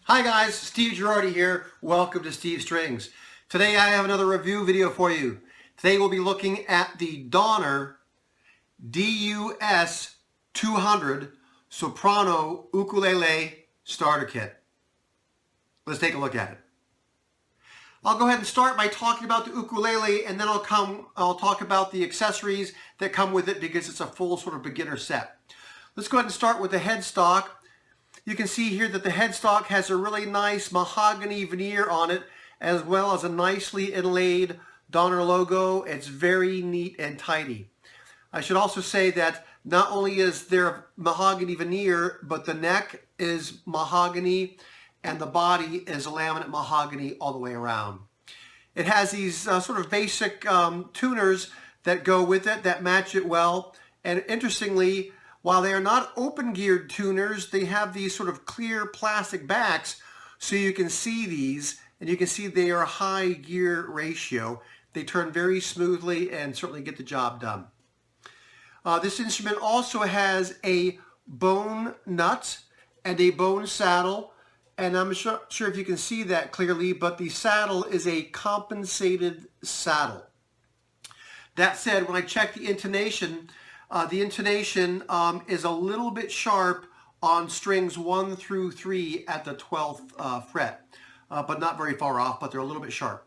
Hi guys, Steve Girardi here. Welcome to Steve Strings. Today I have another review video for you. Today we'll be looking at the Donner DUS-200 Soprano Ukulele Starter Kit. Let's take a look at it. I'll go ahead and start by talking about the ukulele, and then I'll talk about the accessories that come with it because it's a full sort of beginner set. Let's go ahead and start with the headstock. You can see here that the headstock has a really nice mahogany veneer on it, as well as a nicely inlaid Donner logo. It's very neat and tidy. I should also say that not only is there mahogany veneer, but the neck is mahogany and the body is laminate mahogany all the way around. It has these sort of basic tuners that go with it that match it well. And interestingly, while they are not open-geared tuners, they have these sort of clear plastic backs so you can see these, and you can see they are high gear ratio. They turn very smoothly and certainly get the job done. This instrument also has a bone nut and a bone saddle, and I'm sure if you can see that clearly, but the saddle is a compensated saddle. That said, when I check the intonation is a little bit sharp on strings 1 through 3 at the 12th fret, but not very far off, but they're a little bit sharp.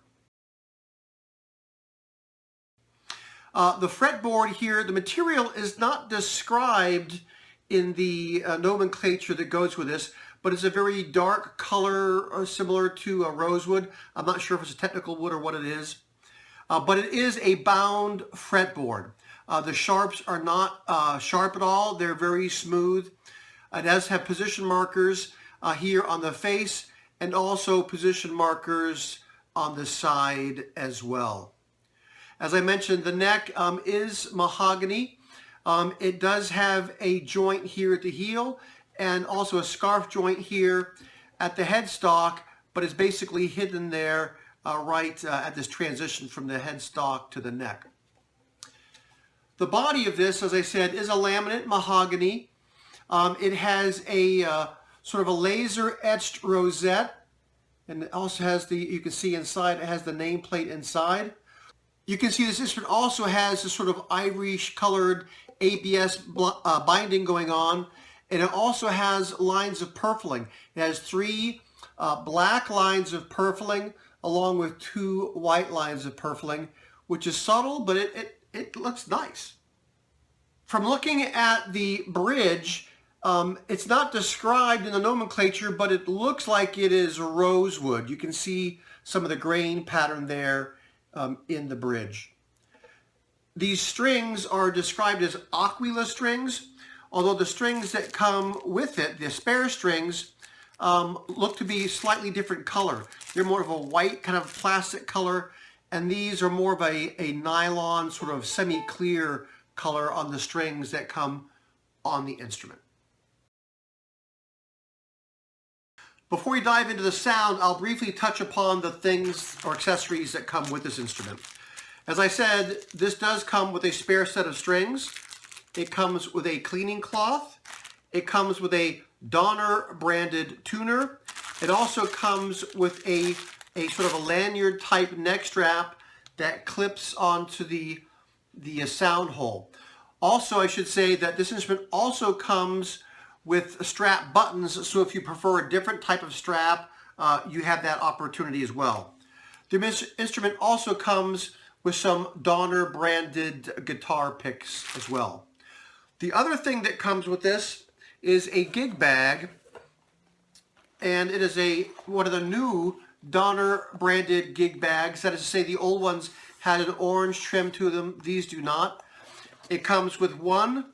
The fretboard here, the material is not described in the nomenclature that goes with this, but it's a very dark color similar to a rosewood. I'm not sure if it's a technical wood or what it is, but it is a bound fretboard. The sharps are not sharp at all. They're very smooth. It does have position markers here on the face and also position markers on the side as well. As I mentioned, the neck is mahogany. It does have a joint here at the heel and also a scarf joint here at the headstock, but it's basically hidden there right at this transition from the headstock to the neck. The body of this, as I said, is a laminate mahogany. It has a sort of a laser-etched rosette, and it also has you can see inside, it has the nameplate inside. You can see this instrument also has this sort of ivory-colored ABS binding going on, and it also has lines of purfling. It has 3 black lines of purfling along with 2 white lines of purfling, which is subtle, but it looks nice. From looking at the bridge, it's not described in the nomenclature, but it looks like it is rosewood. You can see some of the grain pattern there in the bridge. These strings are described as aquila strings, although the strings that come with it, the spare strings, look to be slightly different color. They're more of a white kind of plastic color, and these are more of a nylon sort of semi-clear color on the strings that come on the instrument. Before we dive into the sound, I'll briefly touch upon the things or accessories that come with this instrument. As I said, this does come with a spare set of strings. It comes with a cleaning cloth. It comes with a Donner branded tuner. It also comes with a sort of a lanyard type neck strap that clips onto the sound hole. Also, I should say that this instrument also comes with strap buttons, so if you prefer a different type of strap, you have that opportunity as well. The instrument also comes with some Donner branded guitar picks as well. The other thing that comes with this is a gig bag, and it is one of the new Donner branded gig bags. That is to say, the old ones had an orange trim to them. These do not. It comes with 1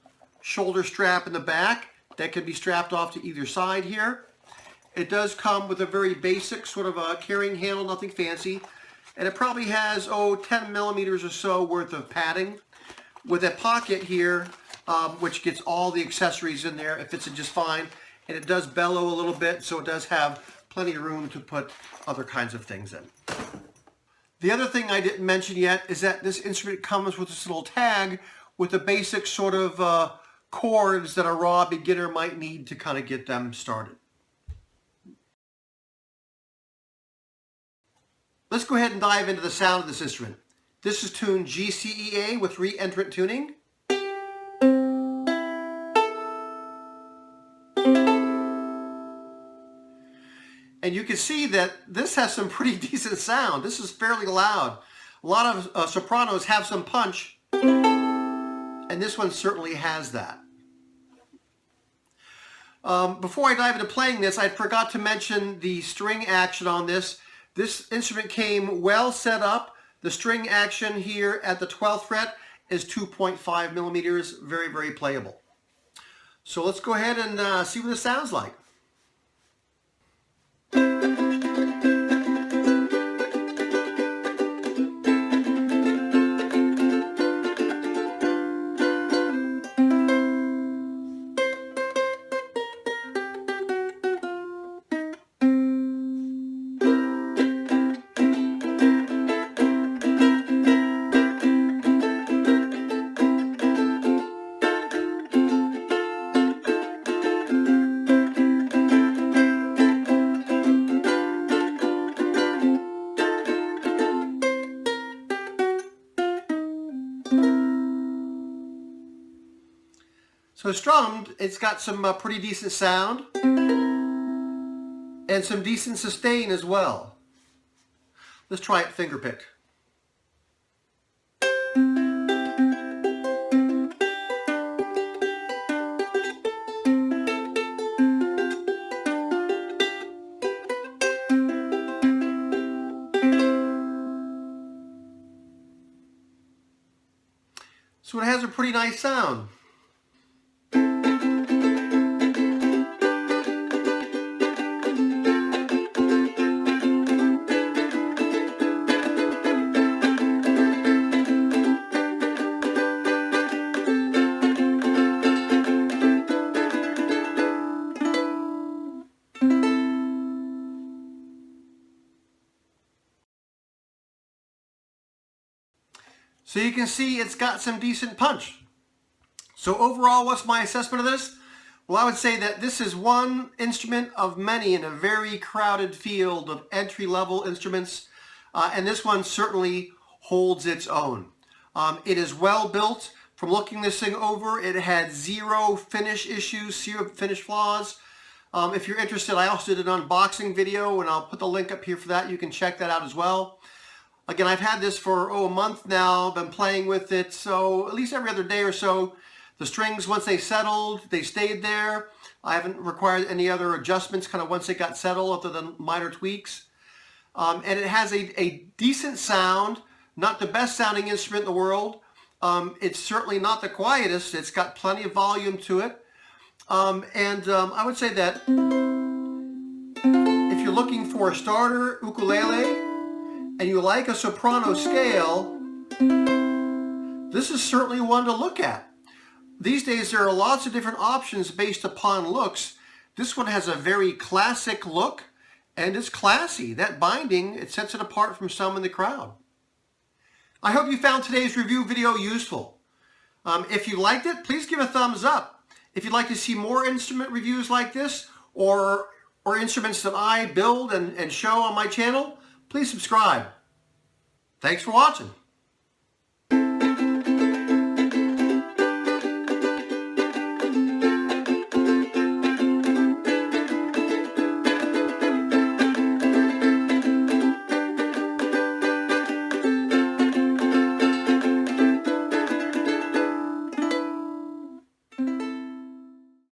shoulder strap in the back that can be strapped off to either side here. It does come with a very basic sort of a carrying handle, nothing fancy. And it probably has, 10 millimeters or so worth of padding with a pocket here, which gets all the accessories in there. It fits it just fine. And it does bellow a little bit, so it does have plenty of room to put other kinds of things in. The other thing I didn't mention yet is that this instrument comes with this little tag with the basic sort of chords that a raw beginner might need to kind of get them started. let's go ahead and dive into the sound of this instrument. This is tuned G-C-E-A with re-entrant tuning. And you can see that this has some pretty decent sound. This is fairly loud. A lot of sopranos have some punch, and this one certainly has that. Before I dive into playing this, I forgot to mention the string action on this. This instrument came well set up. The string action here at the 12th fret is 2.5 millimeters, very, very playable. So let's go ahead and see what this sounds like. So strummed, it's got some pretty decent sound and some decent sustain as well. Let's try it finger picked. So it has a pretty nice sound. So you can see it's got some decent punch. So overall, what's my assessment of this? Well, I would say that this is one instrument of many in a very crowded field of entry-level instruments, and this one certainly holds its own. It is well built. From looking this thing over, it had zero finish issues, zero finish flaws. If you're interested, I also did an unboxing video, and I'll put the link up here for that. You can check that out as well. Again, I've had this for a month now, been playing with it, so at least every other day or so. The strings, once they settled, they stayed there. I haven't required any other adjustments kind of once it got settled other than minor tweaks. And it has a decent sound, not the best sounding instrument in the world. It's certainly not the quietest. It's got plenty of volume to it. I would say that if you're looking for a starter ukulele, and you like a soprano scale, this is certainly one to look at. These days there are lots of different options based upon looks. This one has a very classic look and it's classy. That binding, it sets it apart from some in the crowd. I hope you found today's review video useful. If you liked it, please give a thumbs up. If you'd like to see more instrument reviews like this or instruments that I build and show on my channel, please subscribe. Thanks for watching.